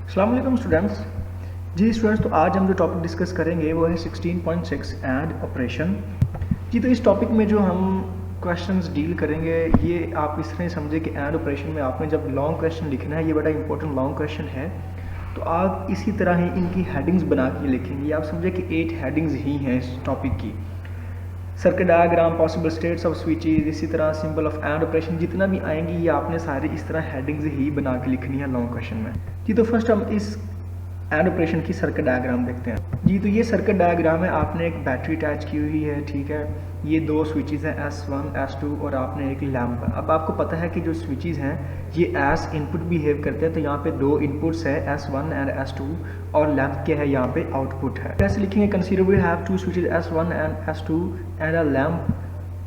अस्सलाम वालेकुम स्टूडेंट्स। जी स्टूडेंट्स, तो आज हम जो टॉपिक डिस्कस करेंगे वो है 16.6 एंड ऑपरेशन। जी तो इस टॉपिक में जो हम क्वेश्चंस डील करेंगे ये आप इस तरह समझे कि एंड ऑपरेशन में आपने जब लॉन्ग क्वेश्चन लिखना है, ये बड़ा इंपॉर्टेंट लॉन्ग क्वेश्चन है, तो आप इसी तरह ही इनकी हेडिंग्स बना के लिखेंगे। आप समझे कि 8 हेडिंग्स ही हैं इस टॉपिक की। Circuit diagram, possible states of switches, इसी तरह सिंबल ऑफ एंड ऑपरेशन, जितना भी आएंगी ये आपने सारी इस तरह हेडिंग्स ही बना के लिखनी है लॉन्ग क्वेश्चन में। जी तो फर्स्ट हम इस एंड ऑपरेशन की सर्किट डायग्राम देखते हैं। जी तो ये सर्किट डायग्राम है, आपने एक बैटरी अटैच की हुई है, ठीक है। ये दो स्विचेस हैं S1 S2 और आपने एक लैंप है। अब आपको पता है कि जो स्विचेस हैं ये एस इनपुट बिहेव करते हैं, तो यहाँ पे दो इनपुट्स है S1 एंड S2 और लैंप क्या है यहाँ पे आउटपुट है। कैसे लिखेंगे? Consider we have two switches S1 and S2 and a lamp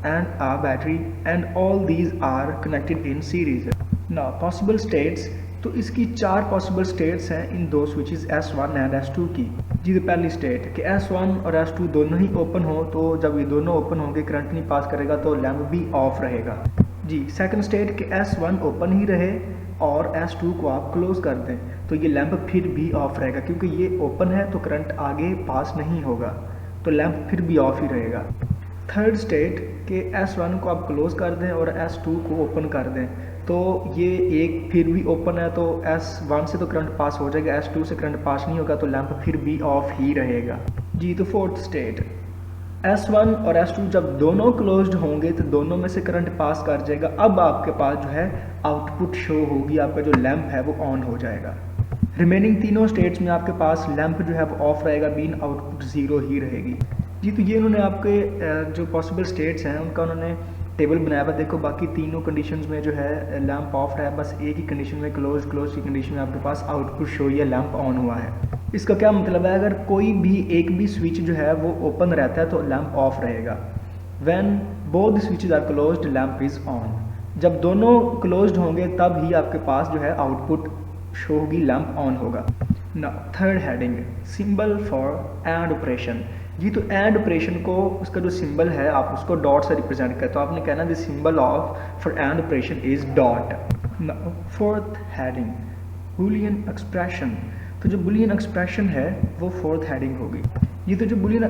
and a battery and all these are connected in series. Now possible states, तो इसकी 4 पॉसिबल स्टेट्स हैं इन दो स्विचेस S1 एंड S2 की। जी तो पहली स्टेट कि S1 और S2 दोनों ही ओपन हो, तो जब ये दोनों ओपन होंगे करंट नहीं पास करेगा तो लैंप भी ऑफ रहेगा। जी सेकंड स्टेट कि S1 ओपन ही रहे और S2 को आप क्लोज कर दें तो ये लैंप फिर भी ऑफ रहेगा, क्योंकि ये ओपन है तो करंट आगे पास नहीं होगा, तो लैंप फिर भी ऑफ ही रहेगा। थर्ड स्टेट के S1 को आप क्लोज कर दें और S2 को ओपन कर दें, तो ये एक फिर भी ओपन है तो S1 से तो करंट पास हो जाएगा, S2 से करंट पास नहीं होगा, तो लैंप फिर भी ऑफ ही रहेगा। जी तो फोर्थ स्टेट S1 और S2 जब दोनों क्लोज्ड होंगे तो दोनों में से करंट पास कर जाएगा। अब आपके पास जो है आउटपुट शो होगी, आपका जो लैंप है वो ऑन हो जाएगा। रिमेनिंग तीनों स्टेट्स में आपके पास लैंप जो है वो ऑफ रहेगा, बीन आउटपुट ज़ीरो ही रहेगी। जी तो ये उन्होंने आपके जो पॉसिबल स्टेट्स हैं उनका उन्होंने टेबल बनाया हुआ। देखो बाकी तीनों कंडीशंस में जो है लैंप ऑफ है, बस एक ही कंडीशन में क्लोज की कंडीशन में आपके पास आउटपुट शो या लैंप ऑन हुआ है। इसका क्या मतलब है? अगर कोई भी एक भी स्विच जो है वो ओपन रहता है तो लैंप ऑफ रहेगा। When both switches are closed lamp is on. जब दोनों क्लोज्ड होंगे तब ही आपके पास जो है आउटपुट शो होगी, लैंप ऑन होगा। Now third heading, symbol for and operation. जी तो एंड ऑपरेशन को उसका जो सिंबल है आप उसको डॉट से रिप्रेजेंट करते हो, तो आपने कहना the symbol of for and operation is dot. Fourth heading, Boolean expression. तो जो बूलियन एक्सप्रेशन है वो फोर्थ हेडिंग होगी। ये तो जो बूलियन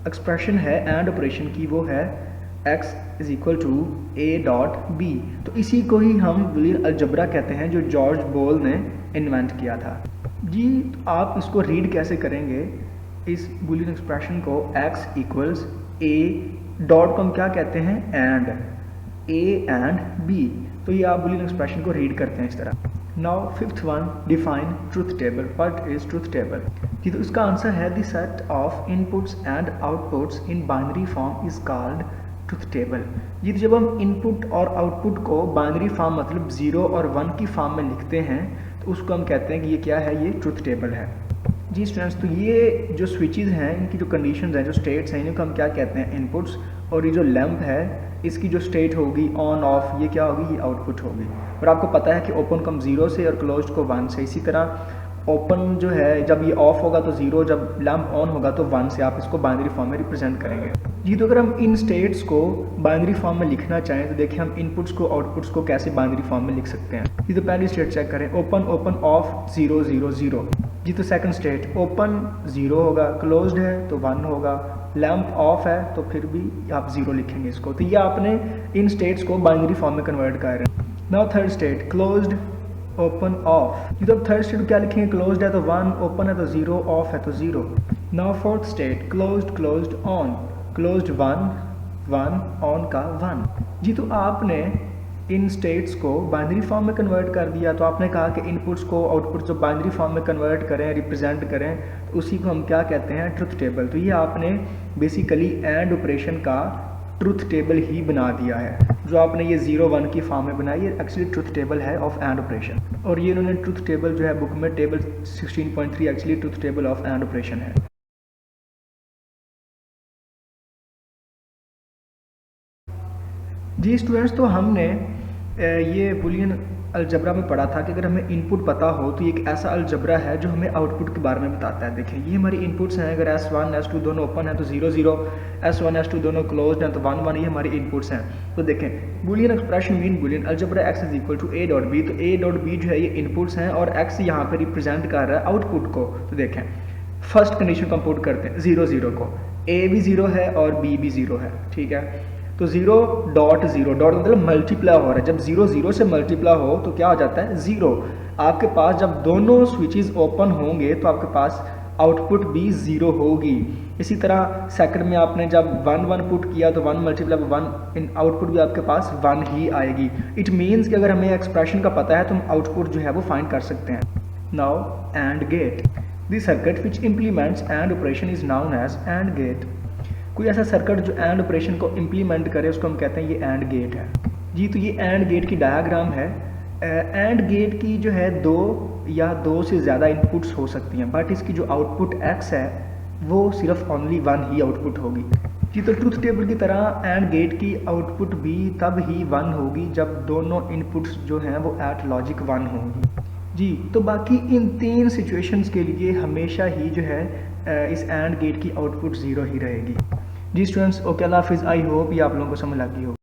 एक्सप्रेशन है एंड ऑपरेशन की वो है x is equal to a dot b। तो इसी को ही हम बूलियन अलजबरा कहते हैं, जो जॉर्ज बोल ने इन्वेंट किया था। जी तो आप इसको रीड कैसे करेंगे? इस बूलियन एक्सप्रेशन को x इक्वल्स a डॉट को हम क्या कहते हैं? And a and b। तो ये आप बूलियन एक्सप्रेशन को रीड करते हैं इस तरह। Now fifth one, define truth table. What is truth table? जी तो इसका आंसर है the set of inputs and outputs in binary form is called truth table. ये जब हम इनपुट और आउटपुट को बाइनरी फॉर्म मतलब 0 और 1 की फॉर्म में लिखते हैं तो उसको हम कहते हैं कि ये क्या है? ये ट्रुथ टेबल है। जी स्टूडेंट्स, तो ये जो स्विचेस हैं इनकी जो कंडीशंस हैं, जो स्टेट्स हैं, इनको हम क्या कहते हैं? इनपुट्स। और ये जो लैंप है इसकी जो स्टेट होगी ऑन ऑफ, ये क्या होगी? ये आउटपुट होगी। और आपको पता है कि ओपन को हम 0 से और क्लोज्ड को 1 से। इसी तरह ओपन जो है जब ये ऑफ होगा तो 0, जब लैंप ऑन होगा तो 1 से। आप इसको बाइनरी फॉर्म में रिप्रेजेंट करेंगे। जी तो अगर हम इन स्टेट्स को बाइनरी फॉर्म में लिखना चाहें तो देखिए हम इनपुट्स को आउटपुट्स को कैसे बाइनरी फॉर्म में लिख सकते हैं। जी तो पहली स्टेट चेक करें, ओपन ओपन ऑफ 0 0 0। जी तो सेकंड स्टेट, ओपन 0 होगा, क्लोज्ड है तो 1 होगा, लैंप ऑफ है तो फिर भी आप 0 लिखेंगे इसको। तो ये आपने इन स्टेट्स को बाइनरी फॉर्म में कन्वर्ट कर रहे हैं। Now third state, closed open of. तो थर्ड स्टेट क्या लिखेंगे? क्लोज्ड है तो 1, ओपन है तो 0, ऑफ है तो 0। Now fourth state, closed closed on. Closed 1 1, on का 1। जी तो आपने इन स्टेट्स को बाइनरी फॉर्म में कन्वर्ट कर दिया। तो आपने कहा कि इनपुट्स को आउटपुट्स जो बाइनरी फॉर्म में कन्वर्ट करें, रिप्रेजेंट करें, तो उसी को हम क्या कहते हैं? Truth table. तो ये आपने बेसिकली एंड ऑपरेशन का ट्रुथ टेबल ही बना दिया है। जो आपने ये 0 1 की फॉर्म में बनाई, ये एक्चुअली ट्रुथ टेबल है ऑफ एंड ऑपरेशन। और ये इन्होंने ट्रुथ टेबल जो है बुक में table 16.3 actually truth table of and operation है। जी स्टूडेंट्स, तो हमने ये बूलियन अलजबरा में पढ़ा था कि अगर हमें इनपुट पता हो तो ये एक ऐसा अलजबरा है जो हमें आउटपुट के बारे में बताता है। देखें ये हमारी इनपुट्स हैं, अगर S1 S2 दोनों ओपन है तो 0 0, S1 S2 दोनों क्लोज्ड हैं तो 1 1, ये हमारी इनपुट्स हैं। तो देखें Boolean expression mean Boolean algebra x is equal to a dot B, तो a डॉट बी जो है ये इनपुट्स हैं और x यहाँ पर रिप्रेजेंट कर रहा है आउटपुट को। तो देखें फर्स्ट कंडीशन को हम पुट करते हैं 0 0 को, a भी 0 है और b भी 0 है, ठीक है। तो 0 डॉट 0 डॉट मतलब मल्टीप्लाई हो रहा है, जब 0 0 से मल्टीप्लाई हो तो क्या हो जाता है 0। आपके पास जब दोनों स्विचेस ओपन होंगे तो आपके पास आउटपुट भी 0 होगी। इसी तरह सेकंड में आपने जब 1 1 पुट किया तो 1 मल्टीप्लाई 1 इन आउटपुट भी आपके पास 1 ही आएगी। इट मीन्स कि अगर हमें एक्सप्रेशन का पता है तो हम आउटपुट जो है वो फाइंड कर सकते हैं। Now and gate, the circuit which implements and operation is known as and gate. कोई ऐसा सर्किट जो एंड ऑपरेशन को इम्प्लीमेंट करे उसको हम कहते हैं ये एंड गेट है जी। तो ये एंड गेट की डायग्राम है। एंड गेट की जो है 2 या 2 से ज़्यादा इनपुट्स हो सकती हैं, बट इसकी जो आउटपुट x है वो सिर्फ ओनली 1 ही आउटपुट होगी जी। तो ट्रूथ टेबल की तरह एंड गेट की आउटपुट भी तब ही 1 होगी जब दोनों इनपुट्स जो हैं वो एट लॉजिक 1 होंगी जी। तो बाकी इन 3 सिचुएशंस के लिए हमेशा ही जो है इस एंड गेट की आउटपुट 0 ही रहेगी जी। स्टूडेंट्स ओके, अल्लाह हाफिज़। आई होप ये आप लोगों को समझ लगी हो।